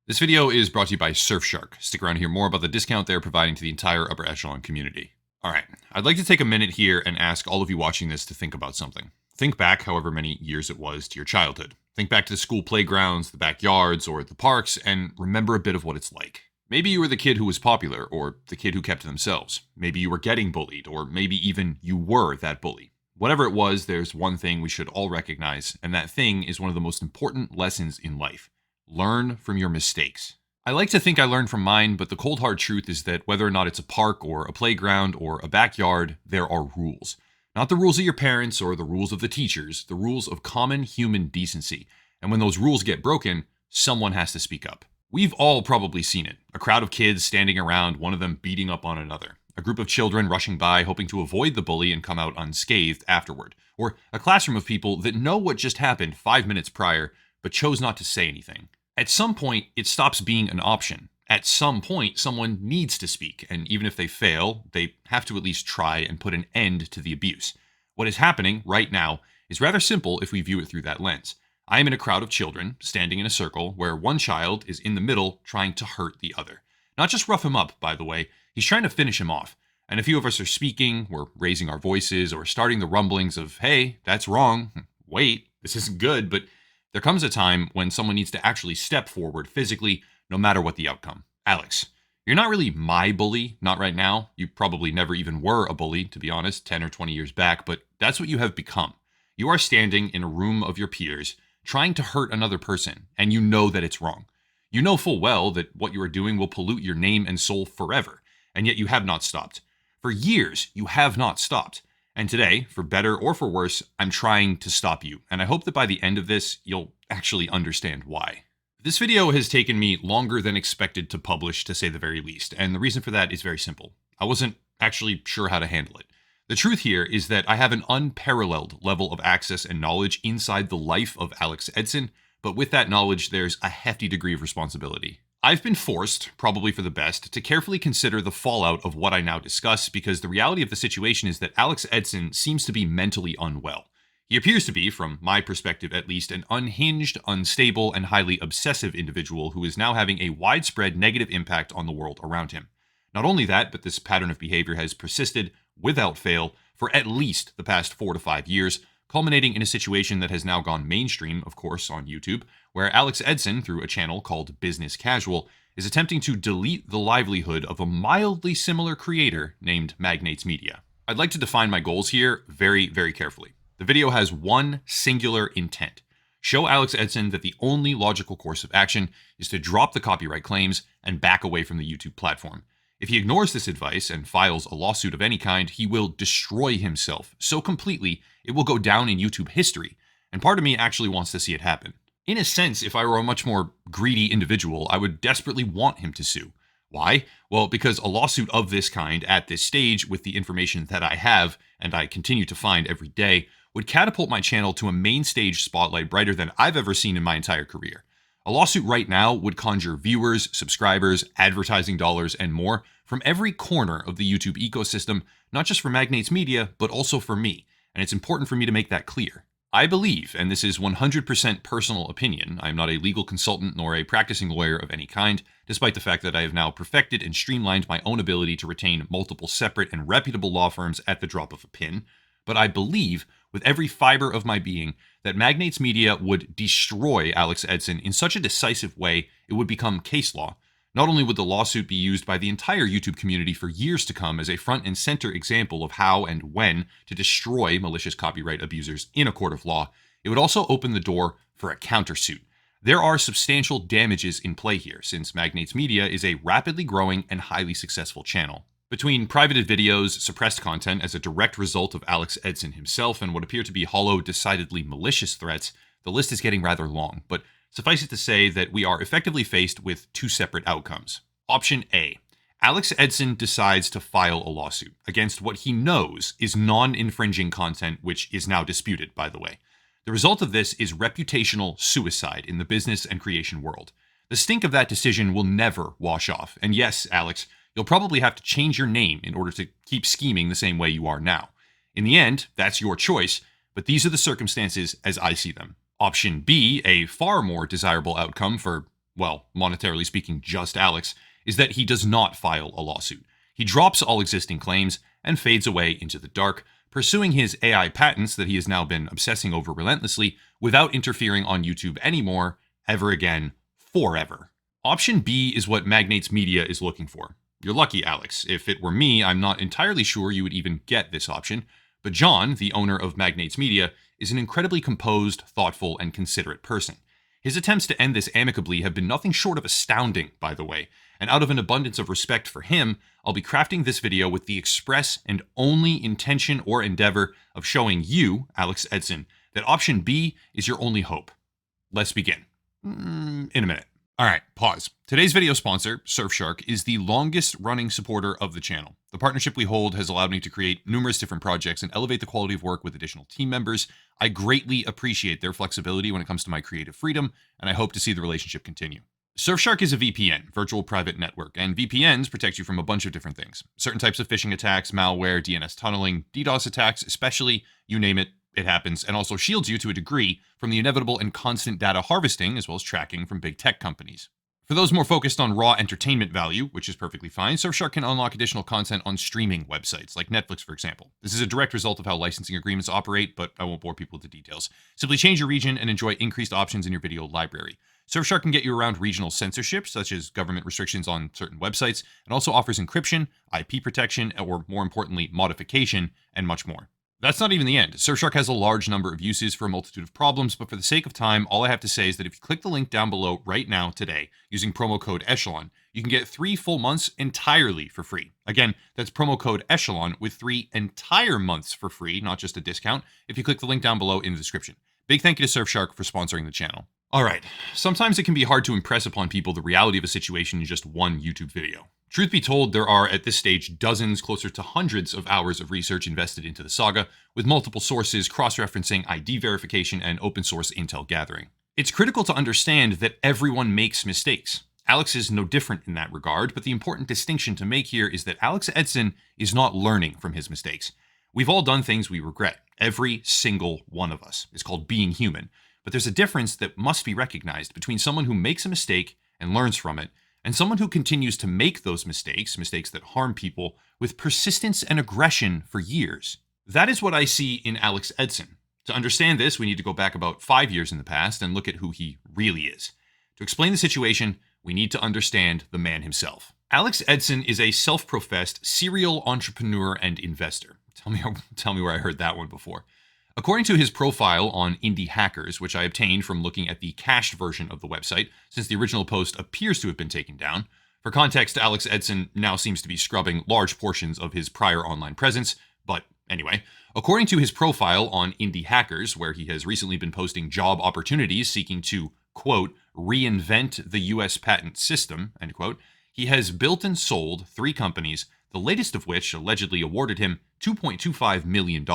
This video is brought to you by Surfshark. Stick around to hear more about the discount they're providing to the entire upper echelon community. Alright, I'd like to take a minute here and ask all of you watching this to think about something. Think back however many years it was to your childhood. Think back to the school playgrounds, the backyards, or the parks, and remember a bit of what it's like. Maybe you were the kid who was popular, or the kid who kept to themselves. Maybe you were getting bullied, or maybe even you were that bully. Whatever it was, there's one thing we should all recognize, and that thing is one of the most important lessons in life. Learn from your mistakes. I like to think I learned from mine, but the cold hard truth is that whether or not it's a park or a playground or a backyard, there are rules. Not the rules of your parents or the rules of the teachers, the rules of common human decency. And when those rules get broken, someone has to speak up. We've all probably seen it. A crowd of kids standing around, one of them beating up on another. A group of children rushing by, hoping to avoid the bully and come out unscathed afterward. Or a classroom of people that know what just happened 5 minutes prior, but chose not to say anything. At some point, it stops being an option. At some point, someone needs to speak, and even if they fail, they have to at least try and put an end to the abuse. What is happening right now is rather simple if we view it through that lens. I am in a crowd of children, standing in a circle, where one child is in the middle trying to hurt the other. Not just rough him up, by the way, he's trying to finish him off. And a few of us are speaking, we're raising our voices, or starting the rumblings of, hey, that's wrong, wait, this isn't good, but there comes a time when someone needs to actually step forward physically, no matter what the outcome. Alex, you're not really my bully, not right now. You probably never even were a bully, to be honest, 10 or 20 years back, but that's what you have become. You are standing in a room of your peers, trying to hurt another person, and you know that it's wrong. You know full well that what you are doing will pollute your name and soul forever, and yet you have not stopped. For years, you have not stopped. And today, for better or for worse, I'm trying to stop you, and I hope that by the end of this, you'll actually understand why. This video has taken me longer than expected to publish, to say the very least, and the reason for that is very simple. I wasn't actually sure how to handle it. The truth here is that I have an unparalleled level of access and knowledge inside the life of Alex Edson, but with that knowledge, there's a hefty degree of responsibility. I've been forced, probably for the best, to carefully consider the fallout of what I now discuss because the reality of the situation is that Alex Edson seems to be mentally unwell. He appears to be, from my perspective at least, an unhinged, unstable, and highly obsessive individual who is now having a widespread negative impact on the world around him. Not only that, but this pattern of behavior has persisted, without fail, for at least the past 4 to 5 years, culminating in a situation that has now gone mainstream, of course, on YouTube, where Alex Edson, through a channel called Business Casual, is attempting to delete the livelihood of a mildly similar creator named Magnates Media. I'd like to define my goals here very, very carefully. The video has one singular intent. Show Alex Edson that the only logical course of action is to drop the copyright claims and back away from the YouTube platform. If he ignores this advice and files a lawsuit of any kind, he will destroy himself so completely it will go down in YouTube history, and part of me actually wants to see it happen. In a sense, if I were a much more greedy individual, I would desperately want him to sue. Why? Well, because a lawsuit of this kind at this stage, with the information that I have, and I continue to find every day, would catapult my channel to a main stage spotlight brighter than I've ever seen in my entire career. A lawsuit right now would conjure viewers, subscribers, advertising dollars, and more from every corner of the YouTube ecosystem, not just for Magnates Media, but also for me, and it's important for me to make that clear. I believe, and this is 100% personal opinion, I am not a legal consultant nor a practicing lawyer of any kind, despite the fact that I have now perfected and streamlined my own ability to retain multiple separate and reputable law firms at the drop of a pin, but I believe with every fiber of my being that Magnates Media would destroy Alex Edson in such a decisive way it would become case law. Not only would the lawsuit be used by the entire YouTube community for years to come as a front and center example of how and when to destroy malicious copyright abusers in a court of law, it would also open the door for a countersuit. There are substantial damages in play here, since Magnates Media is a rapidly growing and highly successful channel. Between privated videos, suppressed content as a direct result of Alex Edson himself, and what appear to be hollow, decidedly malicious threats, the list is getting rather long, but suffice it to say that we are effectively faced with two separate outcomes. Option A. Alex Edson decides to file a lawsuit against what he knows is non-infringing content, which is now disputed, by the way. The result of this is reputational suicide in the business and creation world. The stink of that decision will never wash off, and yes, Alex, you'll probably have to change your name in order to keep scheming the same way you are now. In the end, that's your choice, but these are the circumstances as I see them. Option B, a far more desirable outcome for well, monetarily speaking, just Alex, is that he does not file a lawsuit. He drops all existing claims and fades away into the dark, pursuing his AI patents that he has now been obsessing over relentlessly without interfering on YouTube anymore, ever again, forever. Option B is what Magnates Media is looking for. You're lucky, Alex. If it were me, I'm not entirely sure you would even get this option. But John, the owner of Magnates Media, is an incredibly composed, thoughtful, and considerate person. His attempts to end this amicably have been nothing short of astounding, by the way, and out of an abundance of respect for him, I'll be crafting this video with the express and only intention or endeavor of showing you, Alex Edson, that option B is your only hope. Let's begin. In a minute. All right, pause. Today's video sponsor, Surfshark, is the longest running supporter of the channel. The partnership we hold has allowed me to create numerous different projects and elevate the quality of work with additional team members. I greatly appreciate their flexibility when it comes to my creative freedom, and I hope to see the relationship continue. Surfshark is a VPN, virtual private network, and VPNs protect you from a bunch of different things. Certain types of phishing attacks, malware, DNS tunneling, DDoS attacks, especially, you name it, it happens, and also shields you to a degree from the inevitable and constant data harvesting as well as tracking from big tech companies. For those more focused on raw entertainment value, which is perfectly fine, Surfshark can unlock additional content on streaming websites, like Netflix, for example. This is a direct result of how licensing agreements operate, but I won't bore people with the details. Simply change your region and enjoy increased options in your video library. Surfshark can get you around regional censorship, such as government restrictions on certain websites, and also offers encryption, IP protection, or more importantly, modification, and much more. That's not even the end. Surfshark has a large number of uses for a multitude of problems, but for the sake of time, all I have to say is that if you click the link down below right now today, using promo code Echelon, you can get 3 full months entirely for free. Again, that's promo code Echelon with 3 entire months for free, not just a discount, if you click the link down below in the description. Big thank you to Surfshark for sponsoring the channel. All right, sometimes it can be hard to impress upon people the reality of a situation in just one YouTube video. Truth be told, there are, at this stage, dozens, closer to hundreds of hours of research invested into the saga, with multiple sources, cross-referencing, ID verification, and open-source intel gathering. It's critical to understand that everyone makes mistakes. Alex is no different in that regard, but the important distinction to make here is that Alex Edson is not learning from his mistakes. We've all done things we regret. Every single one of us. It's called being human. But there's a difference that must be recognized between someone who makes a mistake and learns from it, and someone who continues to make those mistakes that harm people, with persistence and aggression for years. That is what I see in Alex Edson. To understand this, we need to go back about 5 years in the past and look at who he really is. To explain the situation, we need to understand the man himself. Alex Edson is a self-professed serial entrepreneur and investor. Tell me where I heard that one before. According to his profile on Indie Hackers, which I obtained from looking at the cached version of the website, since the original post appears to have been taken down. For context, Alex Edson now seems to be scrubbing large portions of his prior online presence, but anyway, according to his profile on Indie Hackers, where he has recently been posting job opportunities seeking to, quote, reinvent the US patent system, end quote, he has built and sold 3 companies, the latest of which allegedly awarded him $2.25 million.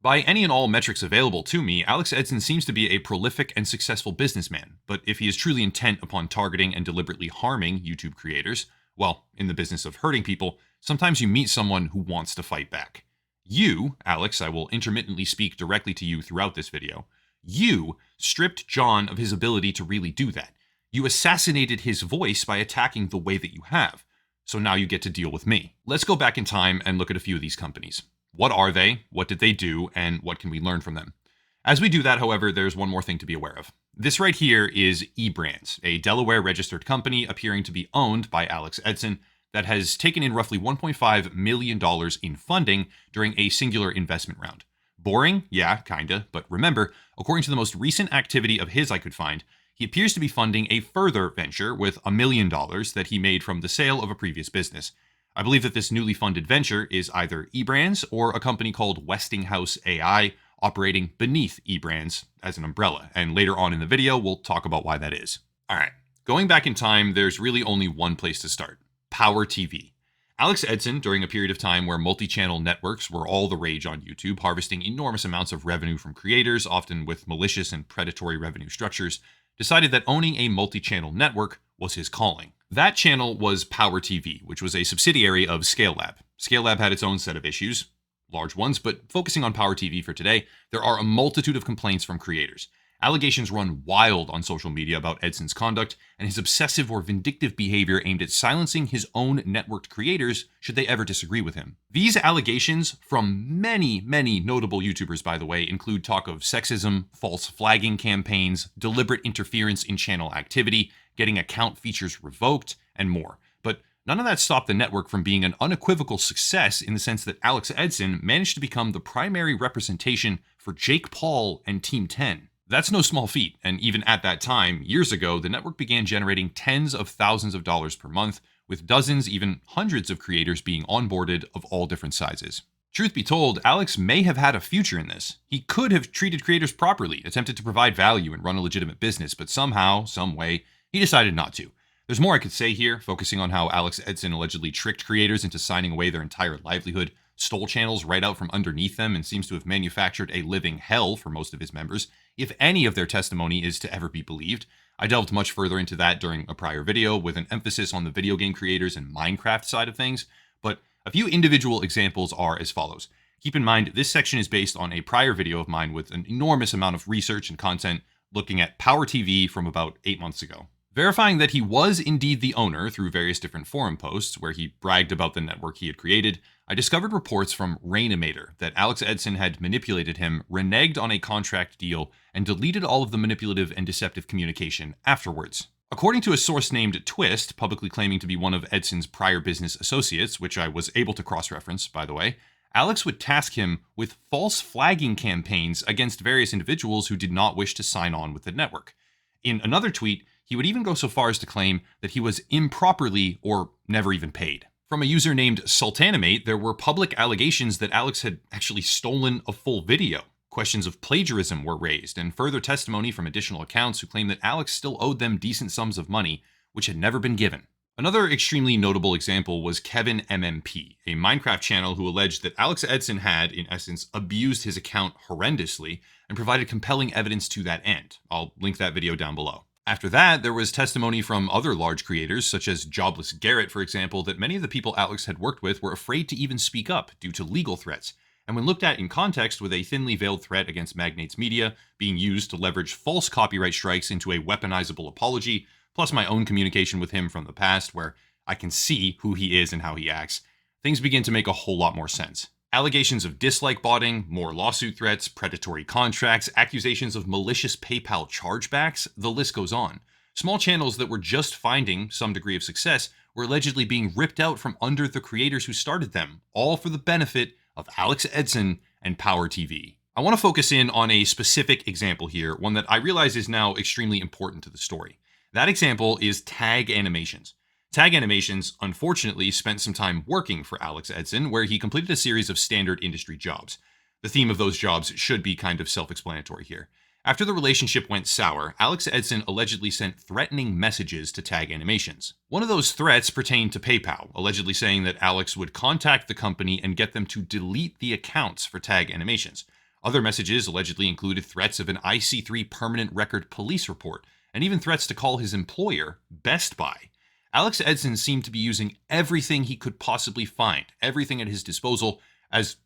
By any and all metrics available to me, Alex Edson seems to be a prolific and successful businessman, but if he is truly intent upon targeting and deliberately harming YouTube creators, well, in the business of hurting people, sometimes you meet someone who wants to fight back. You, Alex, I will intermittently speak directly to you throughout this video, you stripped John of his ability to really do that. You assassinated his voice by attacking the way that you have. So now you get to deal with me. Let's go back in time and look at a few of these companies. What are they? What did they do? And what can we learn from them? As we do that, however, there's one more thing to be aware of. This right here is eBrands, a Delaware registered company appearing to be owned by Alex Edson that has taken in roughly $1.5 million in funding during a singular investment round. Boring? Yeah, kinda. But remember, according to the most recent activity of his I could find, he appears to be funding a further venture with $1 million that he made from the sale of a previous business. I believe that this newly funded venture is either eBrands or a company called Westinghouse AI, operating beneath eBrands as an umbrella. And later on in the video, we'll talk about why that is. All right, going back in time, there's really only one place to start: Power TV. Alex Edson, during a period of time where multi-channel networks were all the rage on YouTube, harvesting enormous amounts of revenue from creators, often with malicious and predatory revenue structures, decided that owning a multi-channel network was his calling. That channel was Power TV, which was a subsidiary of ScaleLab. ScaleLab had its own set of issues, large ones, but focusing on Power TV for today, there are a multitude of complaints from creators. Allegations run wild on social media about Edson's conduct and his obsessive or vindictive behavior aimed at silencing his own networked creators should they ever disagree with him. These allegations, from many, many notable YouTubers by the way, include talk of sexism, false flagging campaigns, deliberate interference in channel activity, getting account features revoked, and more. But none of that stopped the network from being an unequivocal success in the sense that Alex Edson managed to become the primary representation for Jake Paul and Team 10. That's no small feat, and even at that time, years ago, the network began generating tens of thousands of dollars per month, with dozens, even hundreds of creators being onboarded of all different sizes. Truth be told, Alex may have had a future in this. He could have treated creators properly, attempted to provide value and run a legitimate business, but somehow, some way, he decided not to. There's more I could say here, focusing on how Alex Edson allegedly tricked creators into signing away their entire livelihood, stole channels right out from underneath them, and seems to have manufactured a living hell for most of his members, if any of their testimony is to ever be believed. I delved much further into that during a prior video with an emphasis on the video game creators and Minecraft side of things, but a few individual examples are as follows. Keep in mind, this section is based on a prior video of mine with an enormous amount of research and content looking at Power TV from about 8 months ago. Verifying that he was indeed the owner through various different forum posts where he bragged about the network he had created, I discovered reports from Rainimator that Alex Edson had manipulated him, reneged on a contract deal, and deleted all of the manipulative and deceptive communication afterwards. According to a source named Twist, publicly claiming to be one of Edson's prior business associates, which I was able to cross-reference, by the way, Alex would task him with false flagging campaigns against various individuals who did not wish to sign on with the network. In another tweet, he would even go so far as to claim that he was improperly or never even paid. From a user named Sultanimate, there were public allegations that Alex had actually stolen a full video. Questions of plagiarism were raised, and further testimony from additional accounts who claimed that Alex still owed them decent sums of money, which had never been given. Another extremely notable example was Kevin MMP, a Minecraft channel who alleged that Alex Edson had, in essence, abused his account horrendously and provided compelling evidence to that end. I'll link that video down below. After that, there was testimony from other large creators, such as Jobless Garrett, for example, that many of the people Alex had worked with were afraid to even speak up due to legal threats. And when looked at in context with a thinly veiled threat against Magnates Media being used to leverage false copyright strikes into a weaponizable apology, plus my own communication with him from the past where I can see who he is and how he acts, things begin to make a whole lot more sense. Allegations of dislike botting, more lawsuit threats, predatory contracts, accusations of malicious PayPal chargebacks, the list goes on. Small channels that were just finding some degree of success were allegedly being ripped out from under the creators who started them, all for the benefit of Alex Edson and Power TV. I want to focus in on a specific example here, one that I realize is now extremely important to the story. That example is Tag Animations. Tag Animations, unfortunately, spent some time working for Alex Edson, where he completed a series of standard industry jobs. The theme of those jobs should be kind of self-explanatory here. After the relationship went sour, Alex Edson allegedly sent threatening messages to Tag Animations. One of those threats pertained to PayPal, allegedly saying that Alex would contact the company and get them to delete the accounts for Tag Animations. Other messages allegedly included threats of an IC3 permanent record police report, and even threats to call his employer, Best Buy. Alex Edson seemed to be using everything he could possibly find, everything at his disposal, as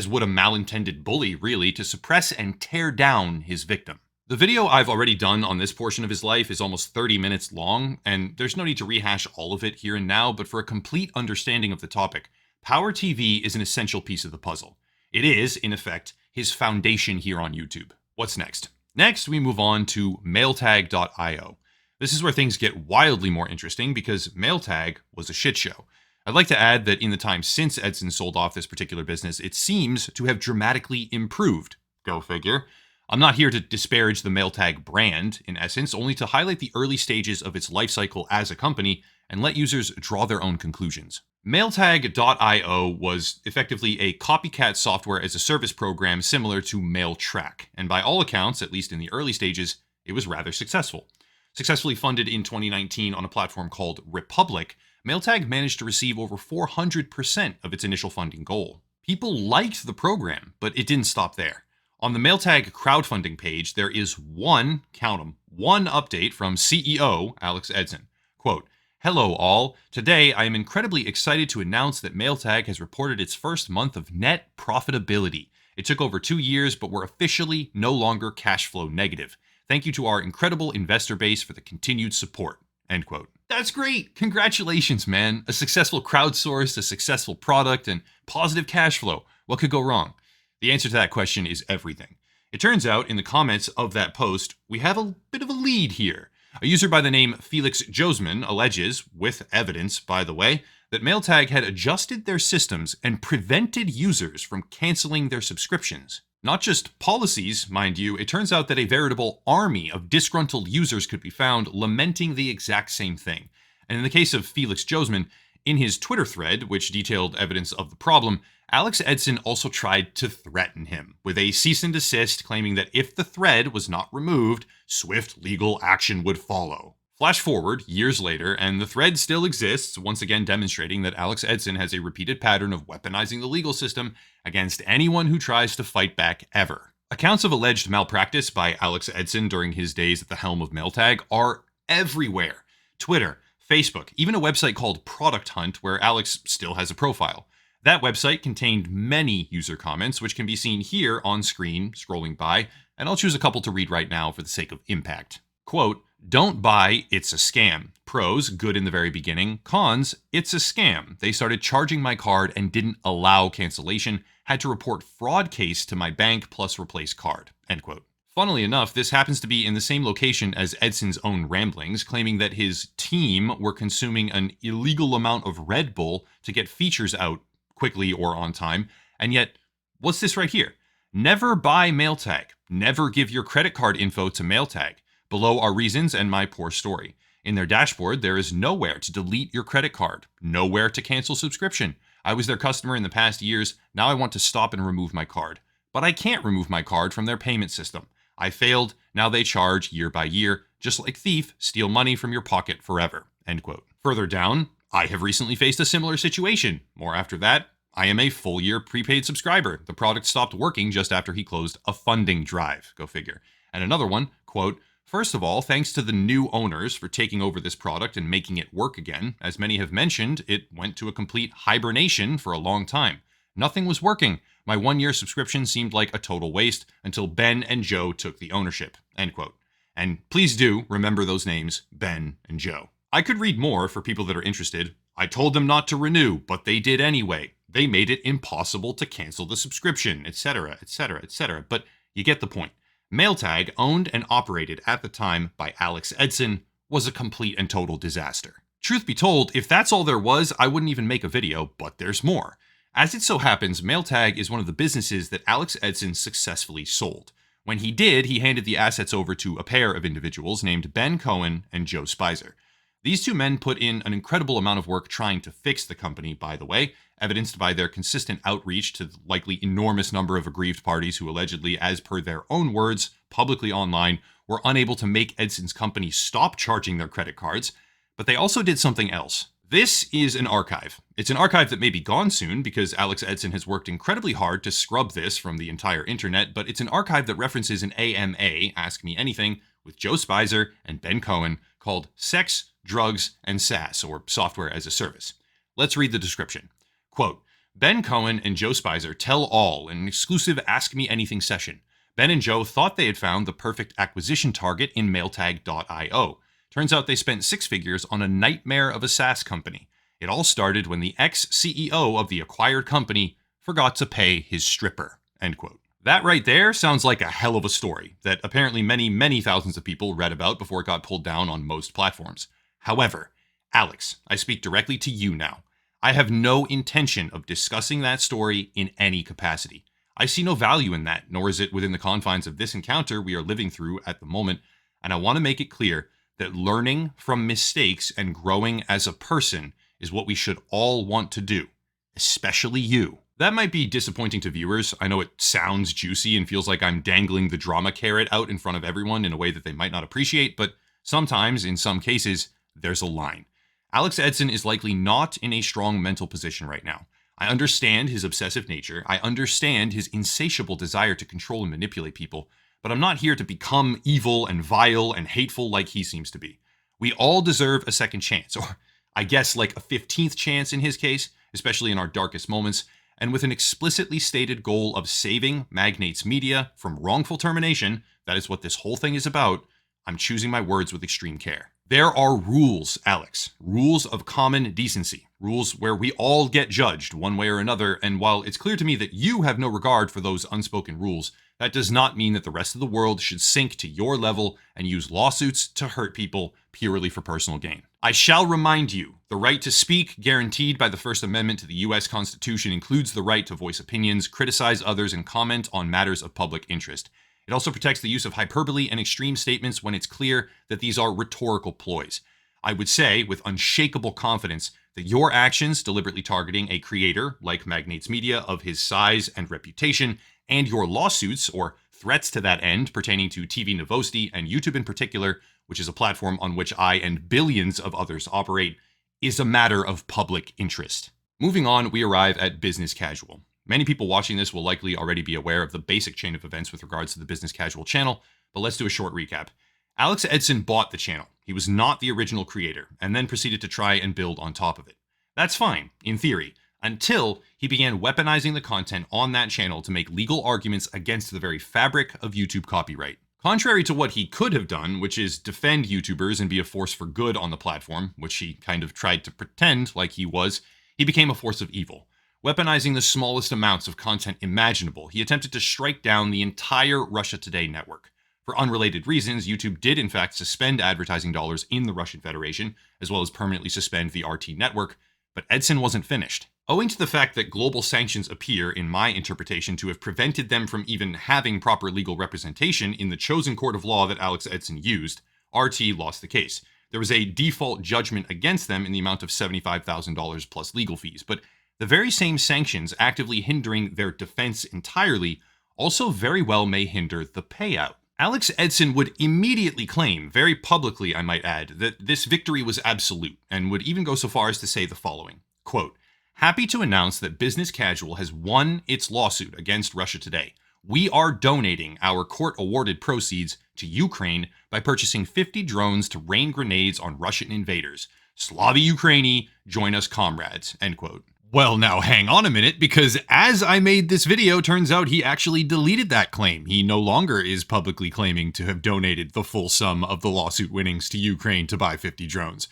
would a malintended bully, really, to suppress and tear down his victim. The video I've already done on this portion of his life is almost 30 minutes long, and there's no need to rehash all of it here and now, but for a complete understanding of the topic, Power TV is an essential piece of the puzzle. It is, in effect, his foundation here on YouTube. What's next? Next, we move on to MailTag.io. This is where things get wildly more interesting because MailTag was a shit show. I'd like to add that in the time since Edson sold off this particular business, it seems to have dramatically improved. Go figure. I'm not here to disparage the MailTag brand, in essence, only to highlight the early stages of its life cycle as a company and let users draw their own conclusions. MailTag.io was effectively a copycat software as a service program similar to MailTrack, and by all accounts, at least in the early stages, it was rather successful. Successfully funded in 2019 on a platform called Republic, MailTag managed to receive over 400% of its initial funding goal. People liked the program, but it didn't stop there. On the MailTag crowdfunding page, there is one update from CEO Alex Edson. Quote, "Hello all. Today I am incredibly excited to announce that MailTag has reported its first month of net profitability. It took over 2 years, but we're officially no longer cash flow negative. Thank you to our incredible investor base for the continued support." End quote. That's great. Congratulations, man. A successful crowdsource, a successful product, and positive cash flow. What could go wrong? The answer to that question is everything. It turns out in the comments of that post, we have a bit of a lead here. A user by the name Felix Josman alleges, with evidence by the way, that MailTag had adjusted their systems and prevented users from canceling their subscriptions. Not just policies, mind you, it turns out that a veritable army of disgruntled users could be found lamenting the exact same thing. And in the case of Felix Josman, in his Twitter thread, which detailed evidence of the problem, Alex Edson also tried to threaten him with a cease and desist, claiming that if the thread was not removed, swift legal action would follow. Flash forward years later, and the thread still exists, once again demonstrating that Alex Edson has a repeated pattern of weaponizing the legal system against anyone who tries to fight back ever. Accounts of alleged malpractice by Alex Edson during his days at the helm of MailTag are everywhere. Twitter, Facebook, even a website called Product Hunt where Alex still has a profile. That website contained many user comments, which can be seen here on screen, scrolling by, and I'll choose a couple to read right now for the sake of impact. Quote, "Don't buy, it's a scam. Pros, good in the very beginning. Cons, it's a scam. They started charging my card and didn't allow cancellation. Had to report fraud case to my bank plus replace card." End quote. Funnily enough, this happens to be in the same location as Edson's own ramblings, claiming that his team were consuming an illegal amount of Red Bull to get features out quickly or on time. And yet, what's this right here? Never buy MailTag. Never give your credit card info to MailTag. Below are reasons and my poor story. In their dashboard, there is nowhere to delete your credit card, nowhere to cancel subscription. I was their customer in the past years. Now I want to stop and remove my card. But I can't remove my card from their payment system. I failed. Now they charge year by year. Just like thief, steal money from your pocket forever. End quote. Further down, I have recently faced a similar situation. More after that, I am a full year prepaid subscriber. The product stopped working just after he closed a funding drive. Go figure. And another one, quote, "First of all, thanks to the new owners for taking over this product and making it work again. As many have mentioned, it went to a complete hibernation for a long time. Nothing was working. My 1-year subscription seemed like a total waste until Ben and Joe took the ownership." End quote. And please do remember those names, Ben and Joe. I could read more for people that are interested. I told them not to renew, but they did anyway. They made it impossible to cancel the subscription, etc., etc., etc. But you get the point. MailTag, owned and operated at the time by Alex Edson, was a complete and total disaster. Truth be told, if that's all there was, I wouldn't even make a video, but there's more. As it so happens, MailTag is one of the businesses that Alex Edson successfully sold. When he did, he handed the assets over to a pair of individuals named Ben Cohen and Joe Spicer. These two men put in an incredible amount of work trying to fix the company, by the way, evidenced by their consistent outreach to the likely enormous number of aggrieved parties who allegedly, as per their own words, publicly online, were unable to make Edson's company stop charging their credit cards. But they also did something else. This is an archive. It's an archive that may be gone soon because Alex Edson has worked incredibly hard to scrub this from the entire internet, but it's an archive that references an AMA, Ask Me Anything, with Joe Spicer and Ben Cohen called Sex, Drugs, and SaaS, or Software as a Service. Let's read the description. Quote, "Ben Cohen and Joe Spicer tell all in an exclusive Ask Me Anything session. Ben and Joe thought they had found the perfect acquisition target in MailTag.io. Turns out they spent 6 figures on a nightmare of a SaaS company. It all started when the ex-CEO of the acquired company forgot to pay his stripper." End quote. That right there sounds like a hell of a story that apparently many, many thousands of people read about before it got pulled down on most platforms. However, Alex, I speak directly to you now. I have no intention of discussing that story in any capacity. I see no value in that, nor is it within the confines of this encounter we are living through at the moment, and I want to make it clear that learning from mistakes and growing as a person is what we should all want to do, especially you. That might be disappointing to viewers. I know it sounds juicy and feels like I'm dangling the drama carrot out in front of everyone in a way that they might not appreciate, but sometimes, in some cases, there's a line. Alex Edson is likely not in a strong mental position right now. I understand his obsessive nature. I understand his insatiable desire to control and manipulate people, but I'm not here to become evil and vile and hateful like he seems to be. We all deserve a second chance, or I guess like a 15th chance in his case, especially in our darkest moments. and with an explicitly stated goal of saving Magnates Media from wrongful termination, that is what this whole thing is about, I'm choosing my words with extreme care. There are rules, Alex. Rules of common decency. Rules where we all get judged one way or another, and while it's clear to me that you have no regard for those unspoken rules, that does not mean that the rest of the world should sink to your level and use lawsuits to hurt people purely for personal gain. I shall remind you, the right to speak, guaranteed by the First Amendment to the U.S. Constitution, includes the right to voice opinions, criticize others, and comment on matters of public interest. It also protects the use of hyperbole and extreme statements when it's clear that these are rhetorical ploys. I would say, with unshakable confidence, that your actions deliberately targeting a creator like Magnates Media of his size and reputation, and your lawsuits or threats to that end pertaining to TV Novosti and YouTube in particular, which is a platform on which I and billions of others operate, is a matter of public interest. Moving on, we arrive at business casual. Many people watching this will likely already be aware of the basic chain of events with regards to the business casual channel, but let's do a short recap. Alex Edson bought the channel. He was not the original creator, and then proceeded to try and build on top of it. That's fine, in theory, until he began weaponizing the content on that channel to make legal arguments against the very fabric of YouTube copyright. Contrary to what he could have done, which is defend YouTubers and be a force for good on the platform, which he kind of tried to pretend like he was, he became a force of evil. Weaponizing the smallest amounts of content imaginable, he attempted to strike down the entire Russia Today network. For unrelated reasons, YouTube did in fact suspend advertising dollars in the Russian Federation, as well as permanently suspend the RT network, but Edson wasn't finished. Owing to the fact that global sanctions appear, in my interpretation, to have prevented them from even having proper legal representation in the chosen court of law that Alex Edson used, RT lost the case. There was a default judgment against them in the amount of $75,000 plus legal fees, but the very same sanctions actively hindering their defense entirely also very well may hinder the payout. Alex Edson would immediately claim, very publicly I might add, that this victory was absolute, and would even go so far as to say the following, quote, "Happy to announce that Business Casual has won its lawsuit against Russia Today. We are donating our court-awarded proceeds to Ukraine by purchasing 50 drones to rain grenades on Russian invaders. Slavy Ukraini, join us comrades," end quote. Well, now hang on a minute, because as I made this video, turns out he actually deleted that claim. He no longer is publicly claiming to have donated the full sum of the lawsuit winnings to Ukraine to buy 50 drones.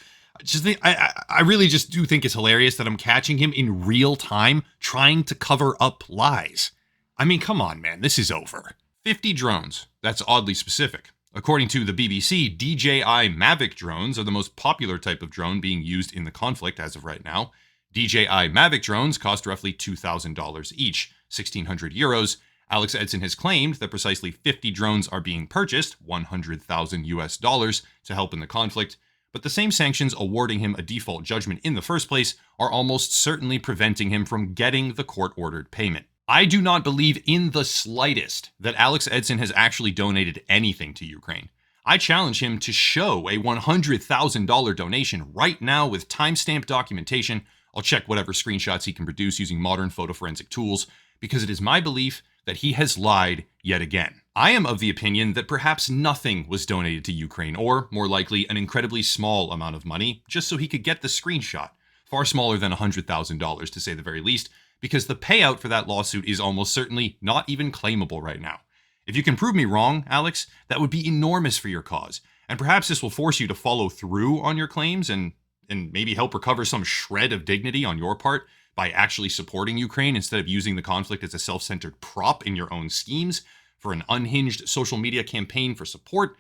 I really just do think it's hilarious that I'm catching him in real time trying to cover up lies. I mean, come on, man, this is over. 50 drones. That's oddly specific. According to the BBC, DJI Mavic drones are the most popular type of drone being used in the conflict as of right now. DJI Mavic drones cost roughly $2,000 each, 1,600 euros. Alex Edson has claimed that precisely 50 drones are being purchased, 100,000 US dollars, to help in the conflict. But the same sanctions awarding him a default judgment in the first place are almost certainly preventing him from getting the court-ordered payment. I do not believe in the slightest that Alex Edson has actually donated anything to Ukraine. I challenge him to show a $100,000 donation right now with timestamp documentation. I'll check whatever screenshots he can produce using modern photo forensic tools, because it is my belief that he has lied yet again. I am of the opinion that perhaps nothing was donated to Ukraine, or, more likely, an incredibly small amount of money, just so he could get the screenshot. Far smaller than $100,000, to say the very least, because the payout for that lawsuit is almost certainly not even claimable right now. If you can prove me wrong, Alex, that would be enormous for your cause, and perhaps this will force you to follow through on your claims and maybe help recover some shred of dignity on your part by actually supporting Ukraine instead of using the conflict as a self-centered prop in your own schemes for an unhinged social media campaign for support,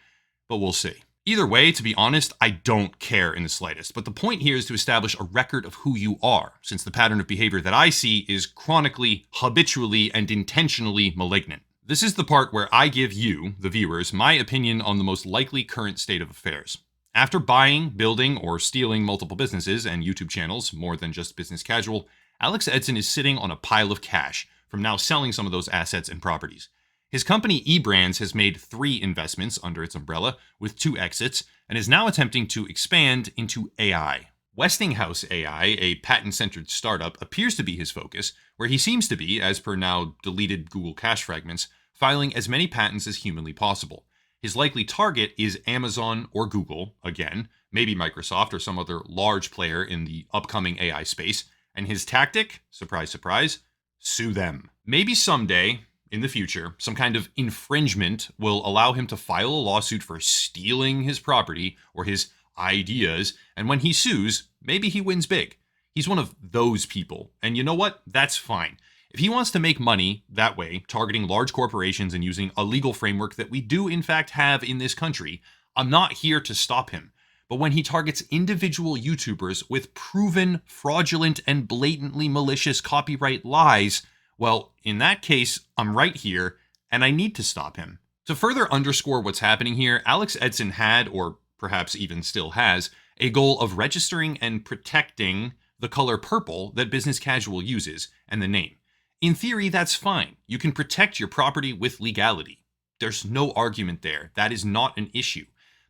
but we'll see. Either way, to be honest, I don't care in the slightest, but the point here is to establish a record of who you are, since the pattern of behavior that I see is chronically, habitually, and intentionally malignant. This is the part where I give you, the viewers, my opinion on the most likely current state of affairs. After buying, building, or stealing multiple businesses and YouTube channels, more than just business casual, Alex Edson is sitting on a pile of cash from now selling some of those assets and properties. His company eBrands has made 3 investments under its umbrella, with 2 exits, and is now attempting to expand into AI. Westinghouse AI, a patent-centered startup, appears to be his focus, where he seems to be, as per now deleted Google cache fragments, filing as many patents as humanly possible. His likely target is Amazon or Google, again, maybe Microsoft or some other large player in the upcoming AI space, and his tactic, surprise, surprise, Sue them. Maybe someday, in the future, some kind of infringement will allow him to file a lawsuit for stealing his property or his ideas, and when he sues, maybe he wins big. He's one of those people, and you know what? That's fine. If he wants to make money that way, targeting large corporations and using a legal framework that we do in fact have in this country, I'm not here to stop him. But when he targets individual YouTubers with proven fraudulent and blatantly malicious copyright lies, well, in that case, I'm right here, and I need to stop him. To further underscore what's happening here, Alex Edson had, or perhaps even still has, a goal of registering and protecting the color purple that Business Casual uses, and the name. In theory, that's fine. You can protect your property with legality. There's no argument there. That is not an issue.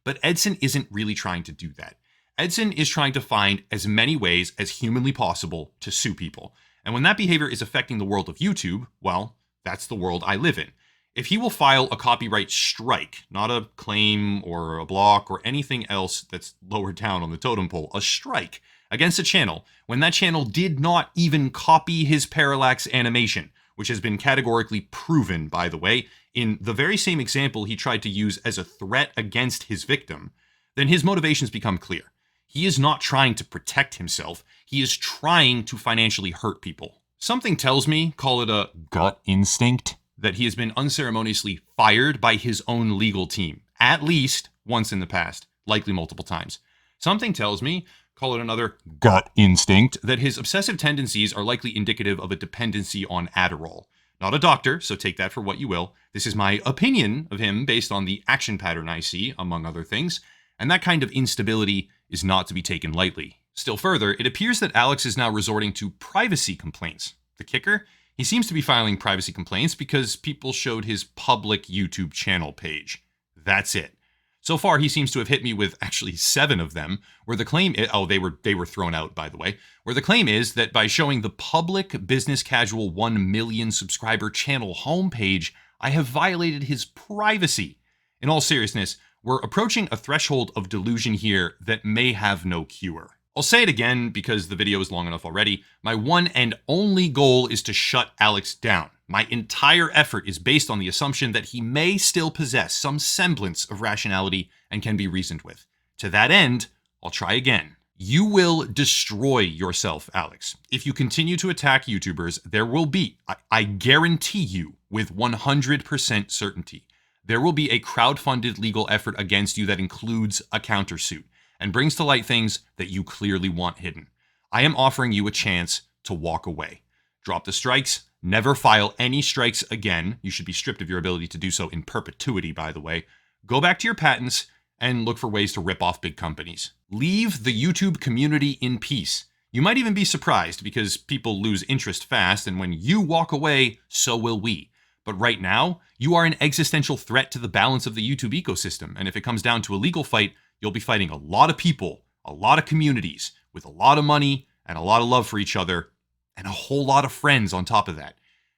But Edson isn't really trying to do that. Edson is trying to find as many ways as humanly possible to sue people. And when that behavior is affecting the world of YouTube, well, that's the world I live in. If he will file a copyright strike, not a claim or a block or anything else that's lower down on the totem pole, a strike against a channel, when that channel did not even copy his parallax animation, which has been categorically proven, by the way, in the very same example he tried to use as a threat against his victim, then his motivations become clear. He is not trying to protect himself. He is trying to financially hurt people. Something tells me, call it a gut instinct, that he has been unceremoniously fired by his own legal team, at least once in the past, likely multiple times. Something tells me, call it another gut instinct, that his obsessive tendencies are likely indicative of a dependency on Adderall. Not a doctor, so take that for what you will. This is my opinion of him based on the action pattern I see, among other things, and that kind of instability is not to be taken lightly. Still further, it appears that Alex is now resorting to privacy complaints. The kicker? He seems to be filing privacy complaints because people showed his public YouTube channel page. That's it. So far, he seems to have hit me with actually 7 of them, where the claim is, they were thrown out, by the way, where the claim is that by showing the public Business Casual 1 million subscriber channel homepage, I have violated his privacy. In all seriousness, we're approaching a threshold of delusion here that may have no cure. I'll say it again because the video is long enough already. My one and only goal is to shut Alex down. My entire effort is based on the assumption that he may still possess some semblance of rationality and can be reasoned with. To that end, I'll try again. You will destroy yourself, Alex. If you continue to attack YouTubers, there will be, I guarantee you with 100% certainty, there will be a crowd-funded legal effort against you that includes a countersuit and brings to light things that you clearly want hidden. I am offering you a chance to walk away. Drop the strikes, never file any strikes again. You should be stripped of your ability to do so in perpetuity, by the way. Go back to your patents and look for ways to rip off big companies. Leave the YouTube community in peace. You might even be surprised because people lose interest fast, and when you walk away, so will we. But right now, you are an existential threat to the balance of the YouTube ecosystem, and if it comes down to a legal fight, you'll be fighting a lot of people, a lot of communities, with a lot of money and a lot of love for each other, and a whole lot of friends on top of that.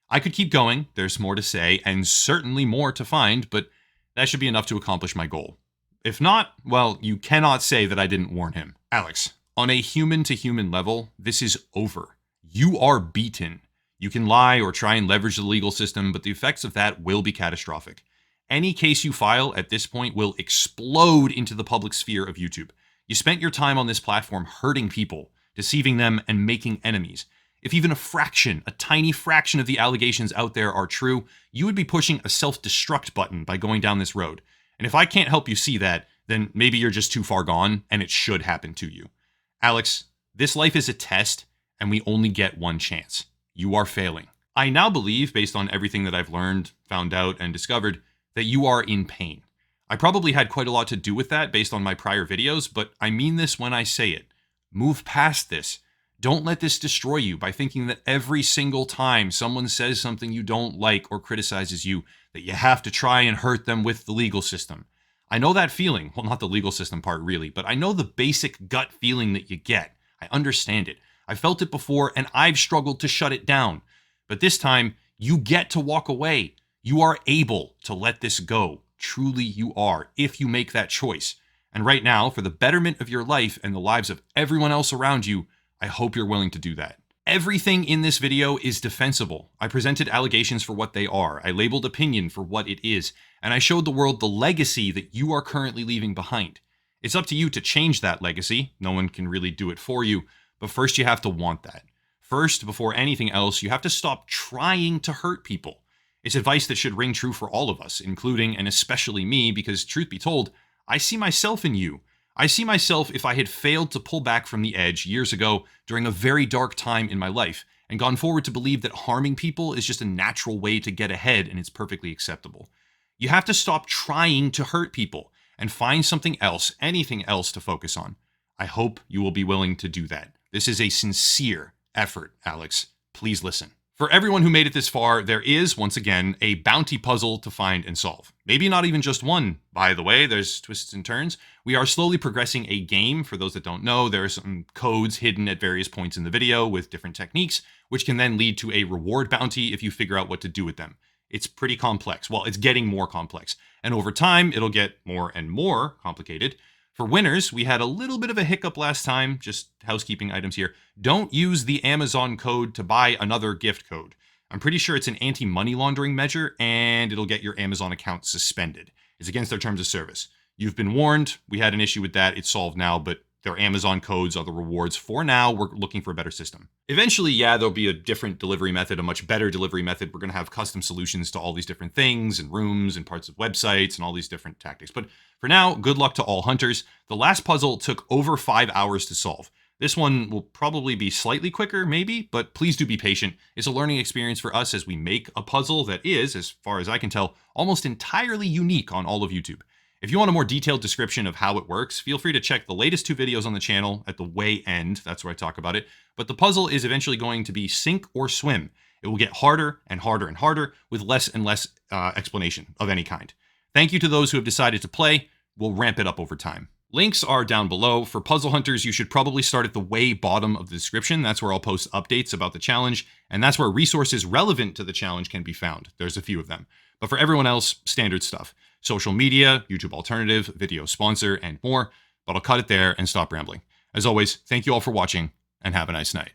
I could keep going, there's more to say, and certainly more to find, but that should be enough to accomplish my goal. If not, well, you cannot say that I didn't warn him. Alex, on a human-to-human level, this is over. You are beaten. You can lie or try and leverage the legal system, but the effects of that will be catastrophic. Any case you file at this point will explode into the public sphere of YouTube. You spent your time on this platform hurting people, deceiving them, and making enemies. If even a tiny fraction of the allegations out there are true, you would be pushing a self-destruct button by going down this road. And if I can't help you see that, then maybe you're just too far gone, and it should happen to you. Alex, this life is a test, and we only get one chance. You are failing. I now believe, based on everything that I've learned, found out, and discovered, that you are in pain. I probably had quite a lot to do with that based on my prior videos, but I mean this when I say it. Move past this. Don't let this destroy you by thinking that every single time someone says something you don't like or criticizes you, that you have to try and hurt them with the legal system. I know that feeling. Well, not the legal system part really, but I know the basic gut feeling that you get. I understand it. I felt it before and I've struggled to shut it down. But this time, you get to walk away. You are able to let this go. Truly you are, if you make that choice. And right now, for the betterment of your life and the lives of everyone else around you, I hope you're willing to do that. Everything in this video is defensible. I presented allegations for what they are. I labeled opinion for what it is. And I showed the world the legacy that you are currently leaving behind. It's up to you to change that legacy. No one can really do it for you. But first, you have to want that. First, before anything else, you have to stop trying to hurt people. It's advice that should ring true for all of us, including and especially me, because truth be told, I see myself in you. I see myself if I had failed to pull back from the edge years ago during a very dark time in my life and gone forward to believe that harming people is just a natural way to get ahead and it's perfectly acceptable. You have to stop trying to hurt people and find something else, anything else to focus on. I hope you will be willing to do that. This is a sincere effort, Alex. Please listen. For everyone who made it this far, there is, once again, a bounty puzzle to find and solve. Maybe not even just one, by the way. There's twists and turns. We are slowly progressing a game. For those that don't know, there are some codes hidden at various points in the video with different techniques, which can then lead to a reward bounty if you figure out what to do with them. It's pretty complex. Well, it's getting more complex. And over time, it'll get more and more complicated. For winners, we had a little bit of a hiccup last time, just housekeeping items here. Don't use the Amazon code to buy another gift code. I'm pretty sure it's an anti-money laundering measure, and it'll get your Amazon account suspended. It's against their terms of service. You've been warned. We had an issue with that. It's solved now, but their Amazon codes are the rewards. For now, we're looking for a better system. Eventually, yeah, there'll be a different delivery method, a much better delivery method. We're going to have custom solutions to all these different things and rooms and parts of websites and all these different tactics. But for now, good luck to all hunters. The last puzzle took over 5 hours to solve. This one will probably be slightly quicker, maybe, but please do be patient. It's a learning experience for us as we make a puzzle that is, as far as I can tell, almost entirely unique on all of YouTube. If you want a more detailed description of how it works, feel free to check the latest 2 videos on the channel at the way end. That's where I talk about it. But the puzzle is eventually going to be sink or swim. It will get harder and harder and harder with less and less explanation of any kind. Thank you to those who have decided to play. We'll ramp it up over time. Links are down below. For puzzle hunters, you should probably start at the way bottom of the description. That's where I'll post updates about the challenge, and that's where resources relevant to the challenge can be found. There's a few of them. But for everyone else, standard stuff. Social media, YouTube alternative, video sponsor, and more. But I'll cut it there and stop rambling. As always, thank you all for watching, and have a nice night.